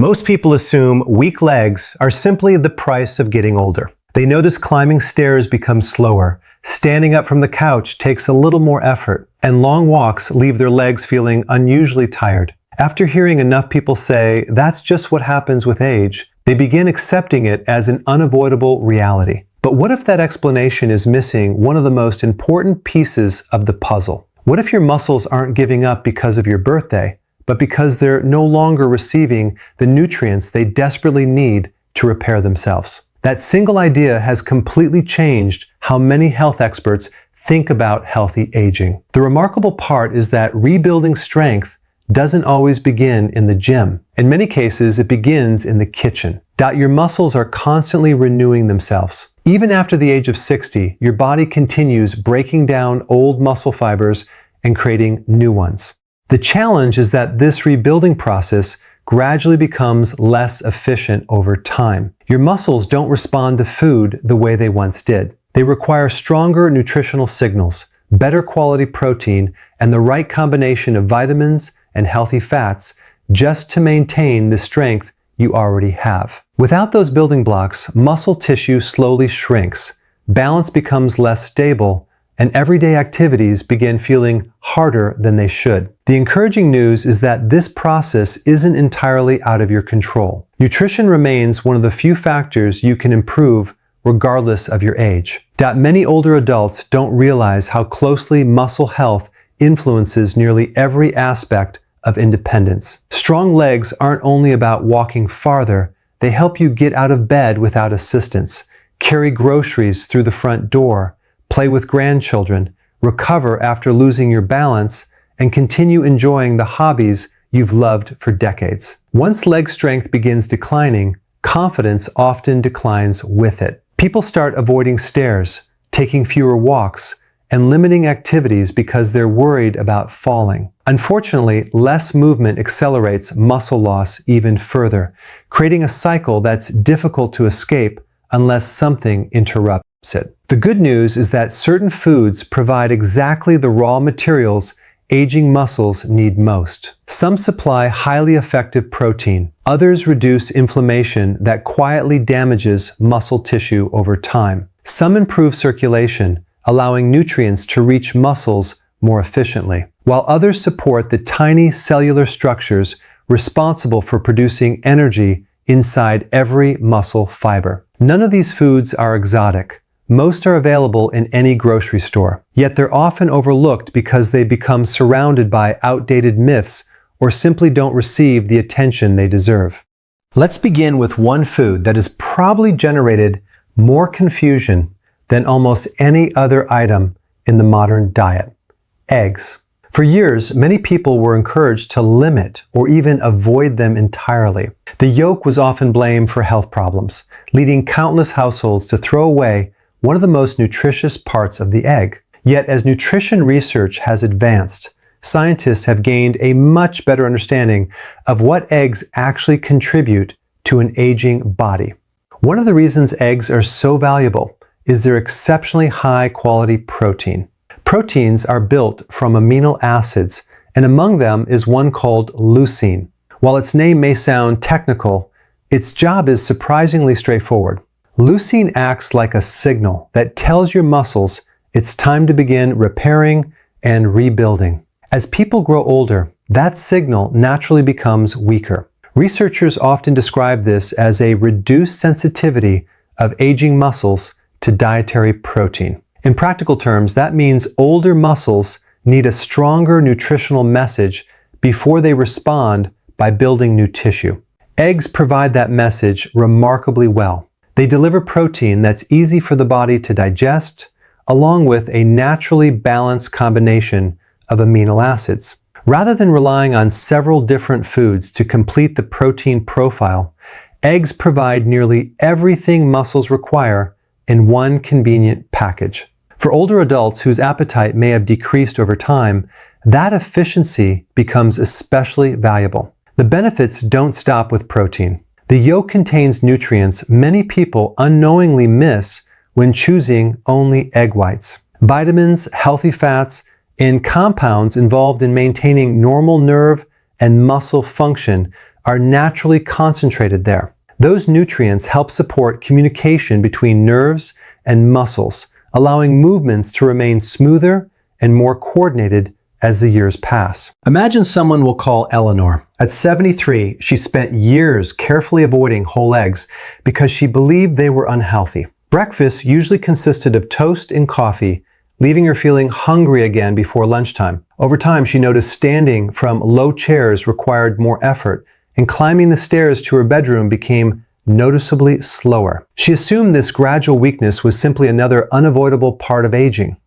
Most people assume weak legs are simply the price of getting older. They notice climbing stairs becomes slower, standing up from the couch takes a little more effort, and long walks leave their legs feeling unusually tired. After hearing enough people say that's just what happens with age, they begin accepting it as an unavoidable reality. But what if that explanation is missing one of the most important pieces of the puzzle? What if your muscles aren't giving up because of your birthday, but because they're no longer receiving the nutrients they desperately need to repair themselves? That single idea has completely changed how many health experts think about healthy aging. The remarkable part is that rebuilding strength doesn't always begin in the gym. In many cases, it begins in the kitchen. Your muscles are constantly renewing themselves. Even after the age of 60, your body continues breaking down old muscle fibers and creating new ones. The challenge is that this rebuilding process gradually becomes less efficient over time. Your muscles don't respond to food the way they once did. They require stronger nutritional signals, better quality protein, and the right combination of vitamins and healthy fats just to maintain the strength you already have. Without those building blocks, muscle tissue slowly shrinks, balance becomes less stable, and everyday activities begin feeling harder than they should. The encouraging news is that this process isn't entirely out of your control. Nutrition remains one of the few factors you can improve regardless of your age. Many older adults don't realize how closely muscle health influences nearly every aspect of independence. Strong legs aren't only about walking farther, they help you get out of bed without assistance, carry groceries through the front door, play with grandchildren, recover after losing your balance, and continue enjoying the hobbies you've loved for decades. Once leg strength begins declining, confidence often declines with it. People start avoiding stairs, taking fewer walks, and limiting activities because they're worried about falling. Unfortunately, less movement accelerates muscle loss even further, creating a cycle that's difficult to escape unless something interrupts it. The good news is that certain foods provide exactly the raw materials aging muscles need most. Some supply highly effective protein. Others reduce inflammation that quietly damages muscle tissue over time. Some improve circulation, allowing nutrients to reach muscles more efficiently, while others support the tiny cellular structures responsible for producing energy inside every muscle fiber. None of these foods are exotic. Most are available in any grocery store, yet they're often overlooked because they become surrounded by outdated myths or simply don't receive the attention they deserve. Let's begin with one food that has probably generated more confusion than almost any other item in the modern diet: eggs. For years, many people were encouraged to limit or even avoid them entirely. The yolk was often blamed for health problems, leading countless households to throw away one of the most nutritious parts of the egg. Yet as nutrition research has advanced, scientists have gained a much better understanding of what eggs actually contribute to an aging body. One of the reasons eggs are so valuable is their exceptionally high quality protein. Proteins are built from amino acids, and among them is one called leucine. While its name may sound technical, its job is surprisingly straightforward. Leucine acts like a signal that tells your muscles it's time to begin repairing and rebuilding. As people grow older, that signal naturally becomes weaker. Researchers often describe this as a reduced sensitivity of aging muscles to dietary protein. In practical terms, that means older muscles need a stronger nutritional message before they respond by building new tissue. Eggs provide that message remarkably well. They deliver protein that's easy for the body to digest, along with a naturally balanced combination of amino acids. Rather than relying on several different foods to complete the protein profile, eggs provide nearly everything muscles require in one convenient package. For older adults whose appetite may have decreased over time, that efficiency becomes especially valuable. The benefits don't stop with protein. The yolk contains nutrients many people unknowingly miss when choosing only egg whites. Vitamins, healthy fats, and compounds involved in maintaining normal nerve and muscle function are naturally concentrated there. Those nutrients help support communication between nerves and muscles, allowing movements to remain smoother and more coordinated as the years pass. Imagine someone we'll call Eleanor. At 73, she spent years carefully avoiding whole eggs because she believed they were unhealthy. Breakfast usually consisted of toast and coffee, leaving her feeling hungry again before lunchtime. Over time, she noticed standing from low chairs required more effort, and climbing the stairs to her bedroom became noticeably slower. She assumed this gradual weakness was simply another unavoidable part of aging.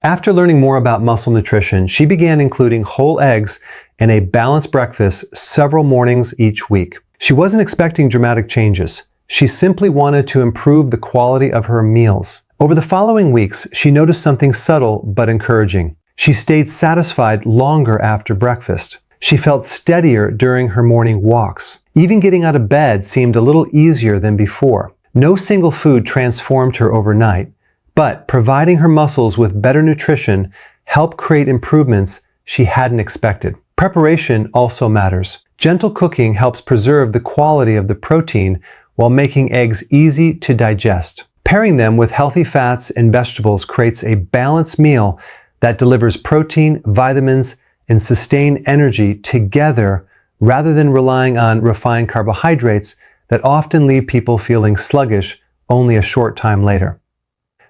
After learning more about muscle nutrition, she began including whole eggs in a balanced breakfast several mornings each week. She wasn't expecting dramatic changes. She simply wanted to improve the quality of her meals. Over the following weeks, she noticed something subtle but encouraging. She stayed satisfied longer after breakfast. She felt steadier during her morning walks. Even getting out of bed seemed a little easier than before. No single food transformed her overnight, but providing her muscles with better nutrition helped create improvements she hadn't expected. Preparation also matters. Gentle cooking helps preserve the quality of the protein while making eggs easy to digest. Pairing them with healthy fats and vegetables creates a balanced meal that delivers protein, vitamins, and sustained energy together rather than relying on refined carbohydrates that often leave people feeling sluggish only a short time later.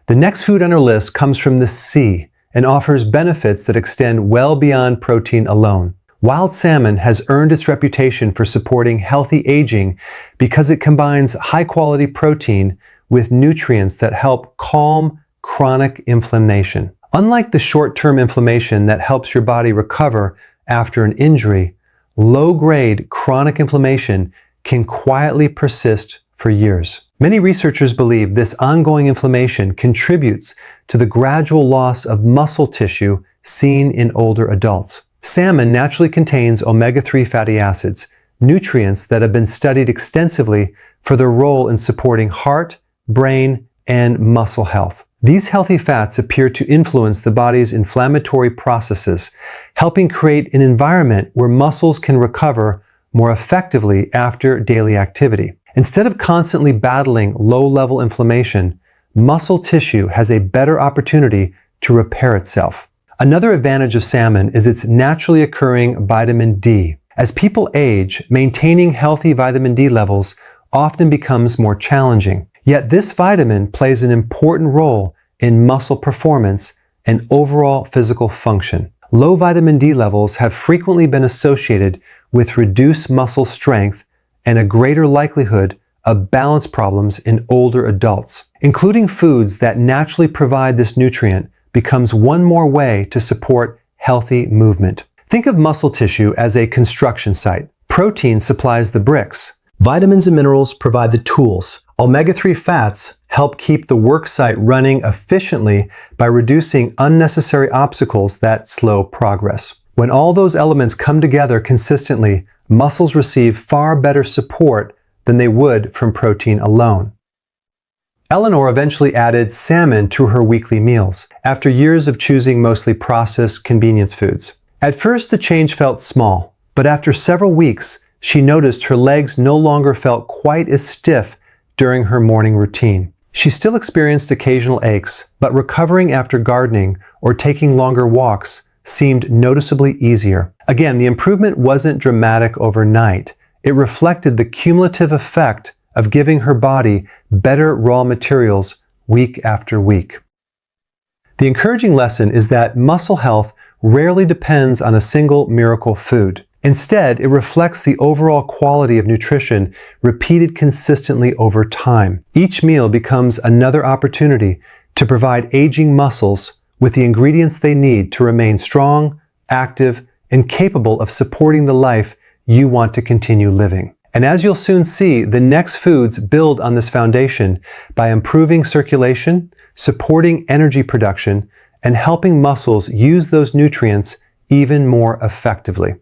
The next food on our list comes from the sea and offers benefits that extend well beyond protein alone. Wild salmon has earned its reputation for supporting healthy aging because it combines high-quality protein with nutrients that help calm chronic inflammation. Unlike the short-term inflammation that helps your body recover after an injury, low-grade chronic inflammation can quietly persist for years. Many researchers believe this ongoing inflammation contributes to the gradual loss of muscle tissue seen in older adults. Salmon naturally contains omega-3 fatty acids, nutrients that have been studied extensively for their role in supporting heart, brain, and muscle health. These healthy fats appear to influence the body's inflammatory processes, helping create an environment where muscles can recover more effectively after daily activity. Instead of constantly battling low-level inflammation, muscle tissue has a better opportunity to repair itself. Another advantage of salmon is its naturally occurring vitamin D. As people age, maintaining healthy vitamin D levels often becomes more challenging. Yet this vitamin plays an important role in muscle performance and overall physical function. Low vitamin D levels have frequently been associated with reduced muscle strength and a greater likelihood of balance problems in older adults. Including foods that naturally provide this nutrient becomes one more way to support healthy movement. Think of muscle tissue as a construction site. Protein supplies the bricks. Vitamins and minerals provide the tools. Omega-3 fats help keep the work site running efficiently by reducing unnecessary obstacles that slow progress. When all those elements come together consistently, muscles receive far better support than they would from protein alone. Eleanor eventually added salmon to her weekly meals, after years of choosing mostly processed convenience foods. At first, the change felt small, but after several weeks, she noticed her legs no longer felt quite as stiff during her morning routine. She still experienced occasional aches, but recovering after gardening or taking longer walks seemed noticeably easier. Again, the improvement wasn't dramatic overnight. It reflected the cumulative effect of giving her body better raw materials week after week. The encouraging lesson is that muscle health rarely depends on a single miracle food. Instead, it reflects the overall quality of nutrition repeated consistently over time. Each meal becomes another opportunity to provide aging muscles with the ingredients they need to remain strong, active, and capable of supporting the life you want to continue living. And as you'll soon see, the next foods build on this foundation by improving circulation, supporting energy production, and helping muscles use those nutrients even more effectively.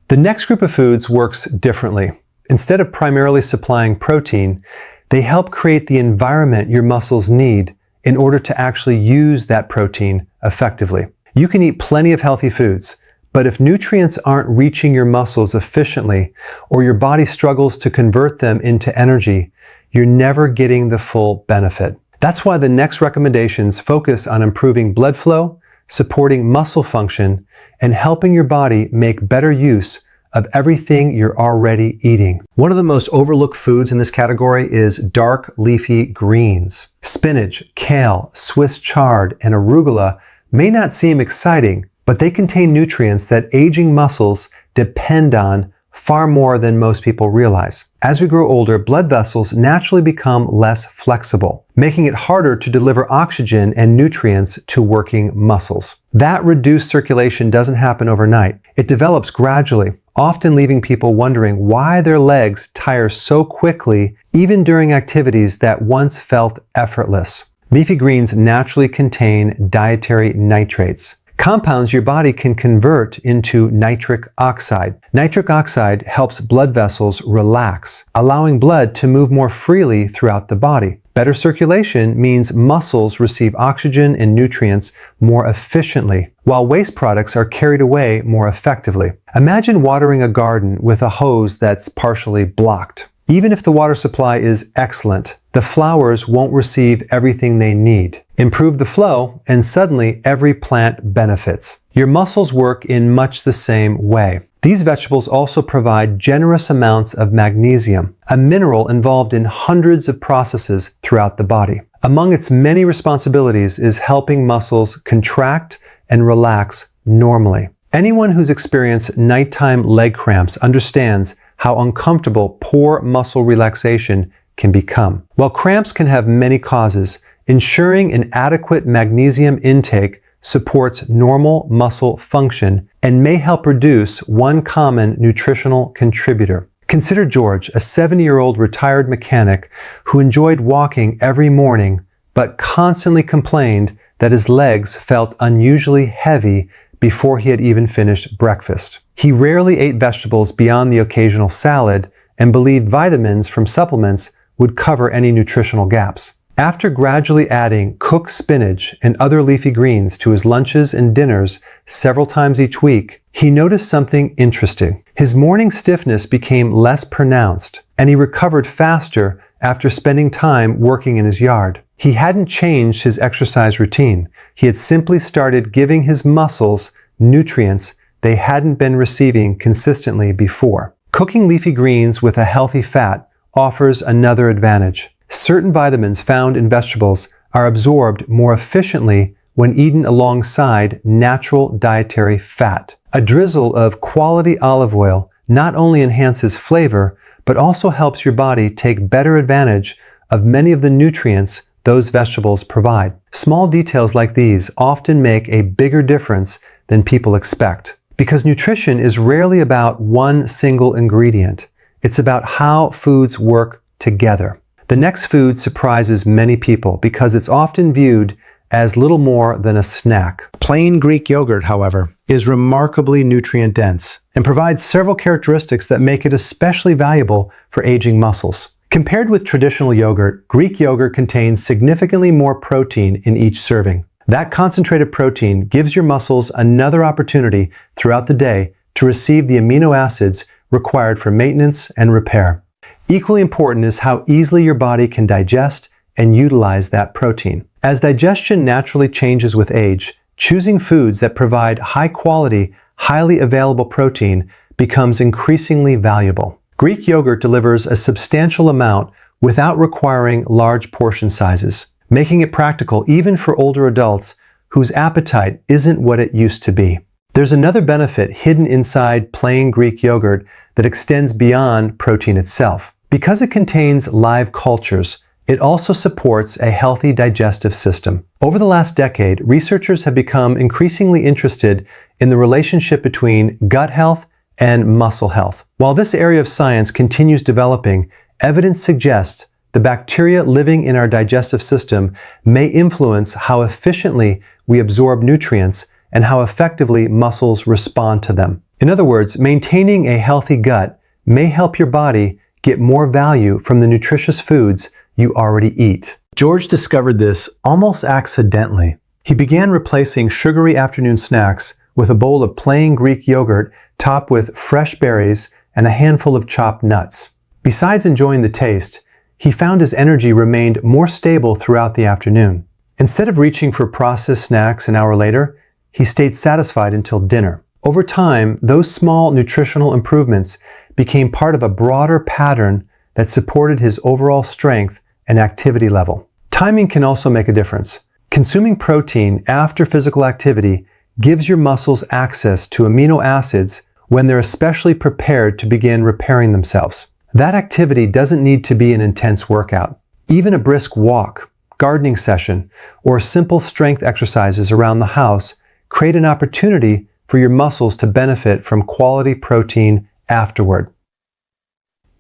The next group of foods works differently. Instead of primarily supplying protein, they help create the environment your muscles need in order to actually use that protein effectively. You can eat plenty of healthy foods, But if nutrients aren't reaching your muscles efficiently, or your body struggles to convert them into energy, you're never getting the full benefit. That's why the next recommendations focus on improving blood flow, supporting muscle function, and helping your body make better use of everything you're already eating. One of the most overlooked foods in this category is dark leafy greens. Spinach, kale, Swiss chard, and arugula may not seem exciting, but they contain nutrients that aging muscles depend on far more than most people realize. As we grow older, blood vessels naturally become less flexible, making it harder to deliver oxygen and nutrients to working muscles. That reduced circulation doesn't happen overnight. It develops gradually, often leaving people wondering why their legs tire so quickly, even during activities that once felt effortless. Leafy greens naturally contain dietary nitrates, compounds your body can convert into nitric oxide. Nitric oxide helps blood vessels relax, allowing blood to move more freely throughout the body. Better circulation means muscles receive oxygen and nutrients more efficiently, while waste products are carried away more effectively. Imagine watering a garden with a hose that's partially blocked. Even if the water supply is excellent, the flowers won't receive everything they need. Improve the flow, and suddenly every plant benefits. Your muscles work in much the same way. These vegetables also provide generous amounts of magnesium, a mineral involved in hundreds of processes throughout the body. Among its many responsibilities is helping muscles contract and relax normally. Anyone who's experienced nighttime leg cramps understands how uncomfortable poor muscle relaxation can become. While cramps can have many causes, ensuring an adequate magnesium intake supports normal muscle function and may help reduce one common nutritional contributor. Consider George, a 70-year-old retired mechanic who enjoyed walking every morning but constantly complained that his legs felt unusually heavy before he had even finished breakfast. He rarely ate vegetables beyond the occasional salad and believed vitamins from supplements would cover any nutritional gaps. After gradually adding cooked spinach and other leafy greens to his lunches and dinners several times each week, he noticed something interesting. His morning stiffness became less pronounced, and he recovered faster after spending time working in his yard. He hadn't changed his exercise routine. He had simply started giving his muscles nutrients they hadn't been receiving consistently before. Cooking leafy greens with a healthy fat offers another advantage. Certain vitamins found in vegetables are absorbed more efficiently when eaten alongside natural dietary fat. A drizzle of quality olive oil not only enhances flavor, but also helps your body take better advantage of many of the nutrients those vegetables provide. Small details like these often make a bigger difference than people expect, because nutrition is rarely about one single ingredient. It's about how foods work together. The next food surprises many people because it's often viewed as little more than a snack. Plain Greek yogurt, however, is remarkably nutrient-dense and provides several characteristics that make it especially valuable for aging muscles. Compared with traditional yogurt, Greek yogurt contains significantly more protein in each serving. That concentrated protein gives your muscles another opportunity throughout the day to receive the amino acids required for maintenance and repair. Equally important is how easily your body can digest and utilize that protein. As digestion naturally changes with age, choosing foods that provide high-quality, highly available protein becomes increasingly valuable. Greek yogurt delivers a substantial amount without requiring large portion sizes, making it practical even for older adults whose appetite isn't what it used to be. There's another benefit hidden inside plain Greek yogurt that extends beyond protein itself. Because it contains live cultures, it also supports a healthy digestive system. Over the last decade, researchers have become increasingly interested in the relationship between gut health and muscle health. While this area of science continues developing, evidence suggests the bacteria living in our digestive system may influence how efficiently we absorb nutrients and how effectively muscles respond to them. In other words, maintaining a healthy gut may help your body get more value from the nutritious foods you already eat. George discovered this almost accidentally. He began replacing sugary afternoon snacks with a bowl of plain Greek yogurt topped with fresh berries and a handful of chopped nuts. Besides enjoying the taste, he found his energy remained more stable throughout the afternoon. Instead of reaching for processed snacks an hour later, he stayed satisfied until dinner. Over time, those small nutritional improvements became part of a broader pattern that supported his overall strength and activity level. Timing can also make a difference. Consuming protein after physical activity gives your muscles access to amino acids when they're especially prepared to begin repairing themselves. That activity doesn't need to be an intense workout. Even a brisk walk, gardening session, or simple strength exercises around the house create an opportunity for your muscles to benefit from quality protein afterward.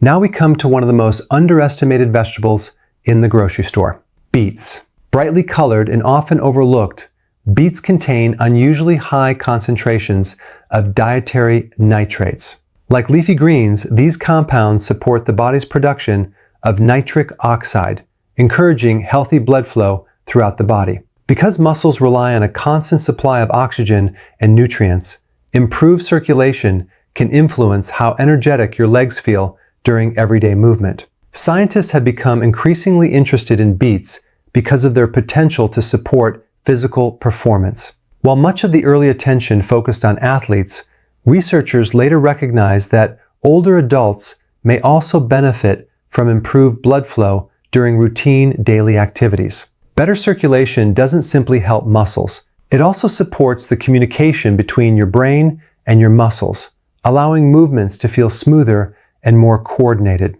Now we come to one of the most underestimated vegetables in the grocery store: beets. Brightly colored and often overlooked, beets contain unusually high concentrations of dietary nitrates. Like leafy greens, these compounds support the body's production of nitric oxide, encouraging healthy blood flow throughout the body. Because muscles rely on a constant supply of oxygen and nutrients, improved circulation can influence how energetic your legs feel during everyday movement. Scientists have become increasingly interested in beets because of their potential to support physical performance. While much of the early attention focused on athletes, researchers later recognized that older adults may also benefit from improved blood flow during routine daily activities. Better circulation doesn't simply help muscles. It also supports the communication between your brain and your muscles, allowing movements to feel smoother and more coordinated.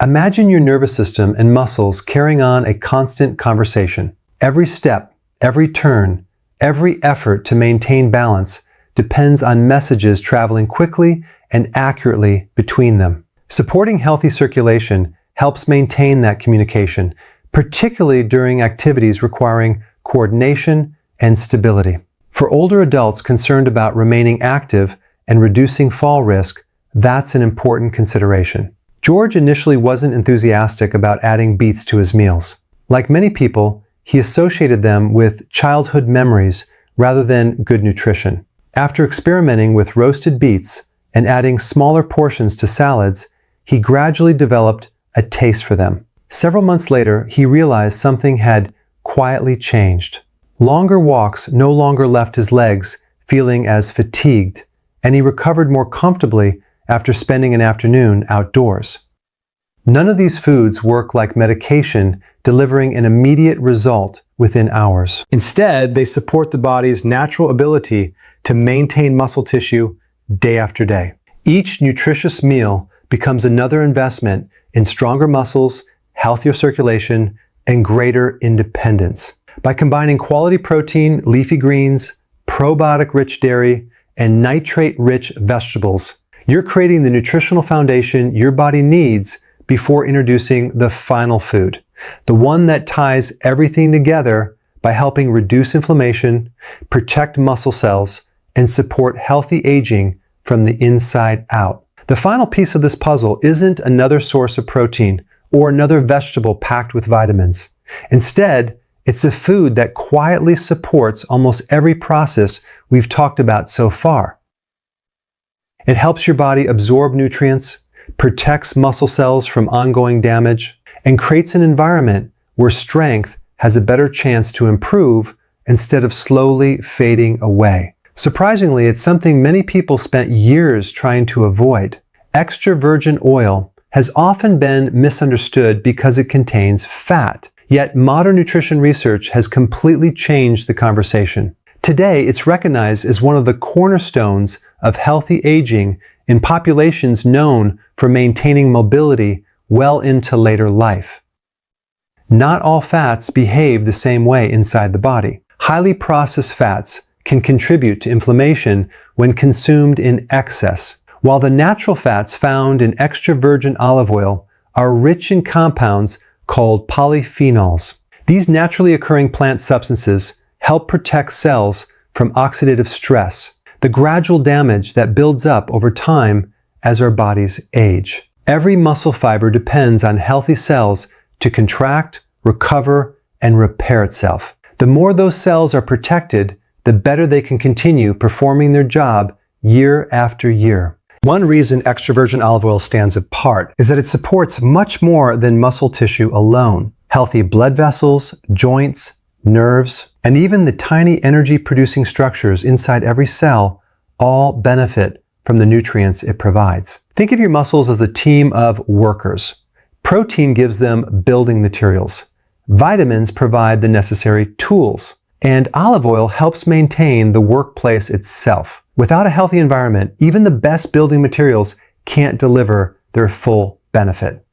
Imagine your nervous system and muscles carrying on a constant conversation. Every step, every turn, every effort to maintain balance depends on messages traveling quickly and accurately between them. Supporting healthy circulation helps maintain that communication, particularly during activities requiring coordination and stability. For older adults concerned about remaining active and reducing fall risk, that's an important consideration. George initially wasn't enthusiastic about adding beets to his meals. Like many people, he associated them with childhood memories rather than good nutrition. After experimenting with roasted beets and adding smaller portions to salads, he gradually developed a taste for them. Several months later, he realized something had quietly changed. Longer walks no longer left his legs feeling as fatigued, and he recovered more comfortably after spending an afternoon outdoors. None of these foods work like medication, delivering an immediate result within hours. Instead, they support the body's natural ability to maintain muscle tissue day after day. Each nutritious meal becomes another investment in stronger muscles, healthier circulation, and greater independence. By combining quality protein, leafy greens, probiotic-rich dairy, and nitrate-rich vegetables, you're creating the nutritional foundation your body needs before introducing the final food, the one that ties everything together by helping reduce inflammation, protect muscle cells, and support healthy aging from the inside out. The final piece of this puzzle isn't another source of protein or another vegetable packed with vitamins. Instead, it's a food that quietly supports almost every process we've talked about so far. It helps your body absorb nutrients, protects muscle cells from ongoing damage, and creates an environment where strength has a better chance to improve instead of slowly fading away. Surprisingly, it's something many people spent years trying to avoid. Extra virgin oil has often been misunderstood because it contains fat. Yet modern nutrition research has completely changed the conversation. Today, it's recognized as one of the cornerstones of healthy aging in populations known for maintaining mobility well into later life. Not all fats behave the same way inside the body. Highly processed fats can contribute to inflammation when consumed in excess, while the natural fats found in extra virgin olive oil are rich in compounds called polyphenols. These naturally occurring plant substances help protect cells from oxidative stress, the gradual damage that builds up over time as our bodies age. Every muscle fiber depends on healthy cells to contract, recover, and repair itself. The more those cells are protected, the better they can continue performing their job year after year. One reason extra virgin olive oil stands apart is that it supports much more than muscle tissue alone. Healthy blood vessels, joints, nerves, and even the tiny energy-producing structures inside every cell all benefit from the nutrients it provides. Think of your muscles as a team of workers. Protein gives them building materials. Vitamins provide the necessary tools. And olive oil helps maintain the workplace itself. Without a healthy environment, even the best building materials can't deliver their full benefit.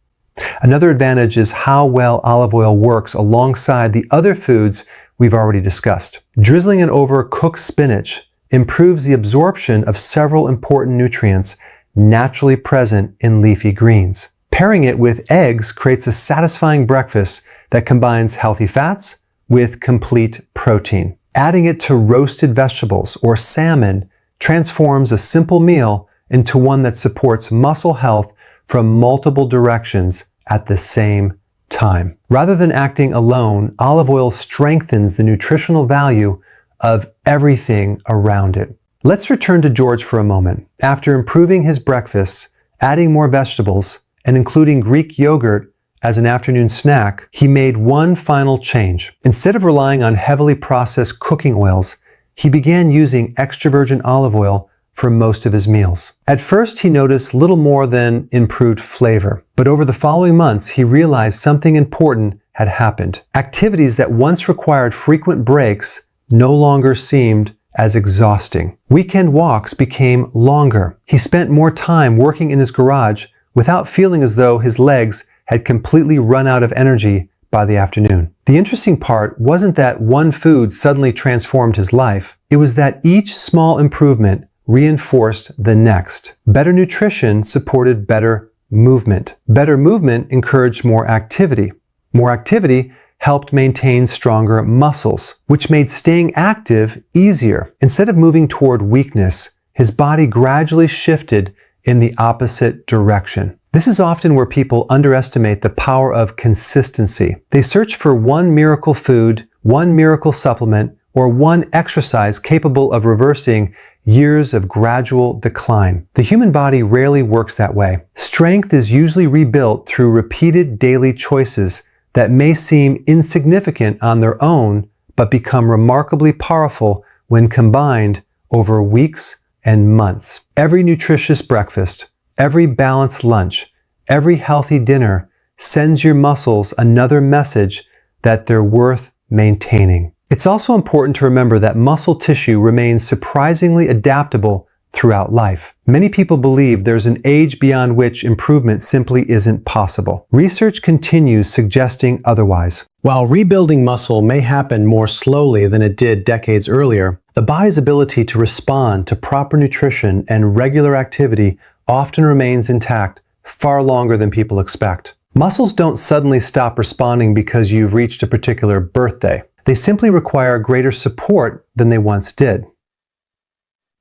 Another advantage is how well olive oil works alongside the other foods we've already discussed. Drizzling it over cooked spinach improves the absorption of several important nutrients naturally present in leafy greens. Pairing it with eggs creates a satisfying breakfast that combines healthy fats with complete protein. Adding it to roasted vegetables or salmon transforms a simple meal into one that supports muscle health from multiple directions at the same time. Rather than acting alone, olive oil strengthens the nutritional value of everything around it. Let's return to George for a moment. After improving his breakfast, adding more vegetables, and including Greek yogurt as an afternoon snack, he made one final change. Instead of relying on heavily processed cooking oils, he began using extra virgin olive oil for most of his meals. At first, he noticed little more than improved flavor, but over the following months, he realized something important had happened. Activities that once required frequent breaks no longer seemed as exhausting. Weekend walks became longer. He spent more time working in his garage without feeling as though his legs had completely run out of energy by the afternoon. The interesting part wasn't that one food suddenly transformed his life. It was that each small improvement reinforced the next. Better nutrition supported better movement. Better movement encouraged more activity. More activity helped maintain stronger muscles, which made staying active easier. Instead of moving toward weakness, his body gradually shifted in the opposite direction. This is often where people underestimate the power of consistency. They search for one miracle food, one miracle supplement, or one exercise capable of reversing years of gradual decline. The human body rarely works that way. Strength is usually rebuilt through repeated daily choices that may seem insignificant on their own, but become remarkably powerful when combined over weeks and months. Every nutritious breakfast, every balanced lunch, every healthy dinner sends your muscles another message that they're worth maintaining. It's also important to remember that muscle tissue remains surprisingly adaptable throughout life. Many people believe there's an age beyond which improvement simply isn't possible. Research continues suggesting otherwise. While rebuilding muscle may happen more slowly than it did decades earlier, the body's ability to respond to proper nutrition and regular activity often remains intact far longer than people expect. Muscles don't suddenly stop responding because you've reached a particular birthday. They simply require greater support than they once did.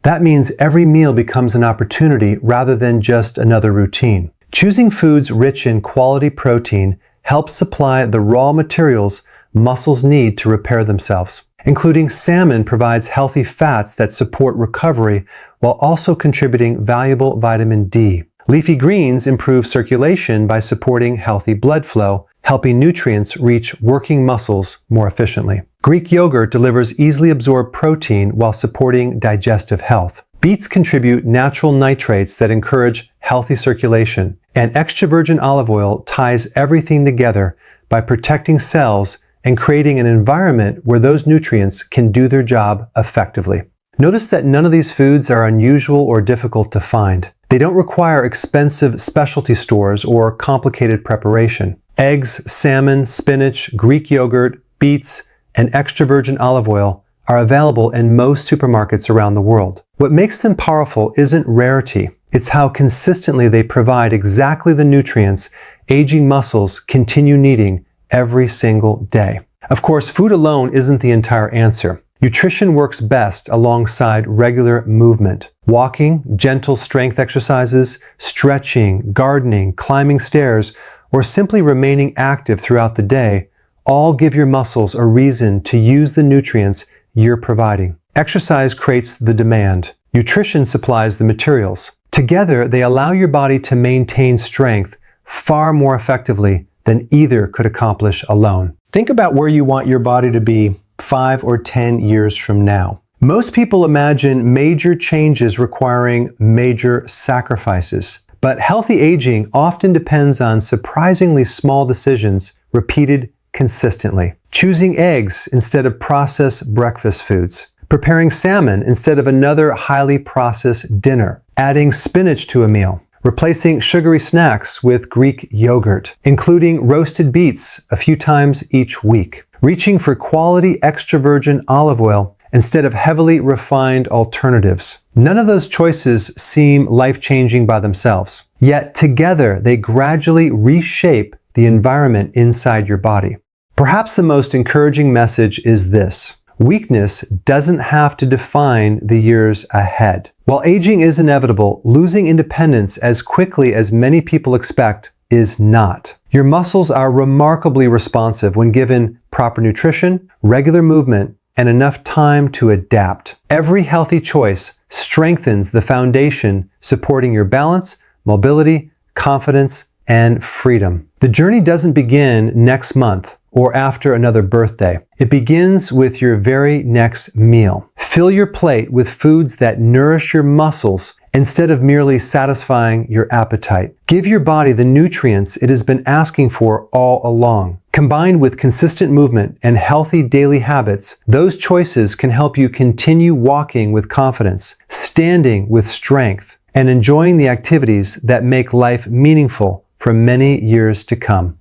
That means every meal becomes an opportunity rather than just another routine. Choosing foods rich in quality protein helps supply the raw materials muscles need to repair themselves. Including salmon provides healthy fats that support recovery while also contributing valuable vitamin D. Leafy greens improve circulation by supporting healthy blood flow, helping nutrients reach working muscles more efficiently. Greek yogurt delivers easily absorbed protein while supporting digestive health. Beets contribute natural nitrates that encourage healthy circulation, and extra virgin olive oil ties everything together by protecting cells and creating an environment where those nutrients can do their job effectively. Notice that none of these foods are unusual or difficult to find. They don't require expensive specialty stores or complicated preparation. Eggs, salmon, spinach, Greek yogurt, beets, and extra virgin olive oil are available in most supermarkets around the world. What makes them powerful isn't rarity. It's how consistently they provide exactly the nutrients aging muscles continue needing every single day. Of course, food alone isn't the entire answer. Nutrition works best alongside regular movement. Walking, gentle strength exercises, stretching, gardening, climbing stairs, or simply remaining active throughout the day all give your muscles a reason to use the nutrients you're providing. Exercise creates the demand. Nutrition supplies the materials. Together, they allow your body to maintain strength far more effectively than either could accomplish alone. Think about where you want your body to be 5 or 10 years from now. Most people imagine major changes requiring major sacrifices, but healthy aging often depends on surprisingly small decisions repeated consistently. Choosing eggs instead of processed breakfast foods. Preparing salmon instead of another highly processed dinner. Adding spinach to a meal. Replacing sugary snacks with Greek yogurt. Including roasted beets a few times each week. Reaching for quality extra virgin olive oil instead of heavily refined alternatives. None of those choices seem life-changing by themselves. Yet together they gradually reshape the environment inside your body. Perhaps the most encouraging message is this. Weakness doesn't have to define the years ahead. While aging is inevitable, losing independence as quickly as many people expect is not. Your muscles are remarkably responsive when given proper nutrition, regular movement, and enough time to adapt. Every healthy choice strengthens the foundation supporting your balance, mobility, confidence, and freedom. The journey doesn't begin next month or after another birthday. It begins with your very next meal. Fill your plate with foods that nourish your muscles instead of merely satisfying your appetite. Give your body the nutrients it has been asking for all along. Combined with consistent movement and healthy daily habits, those choices can help you continue walking with confidence, standing with strength, and enjoying the activities that make life meaningful for many years to come.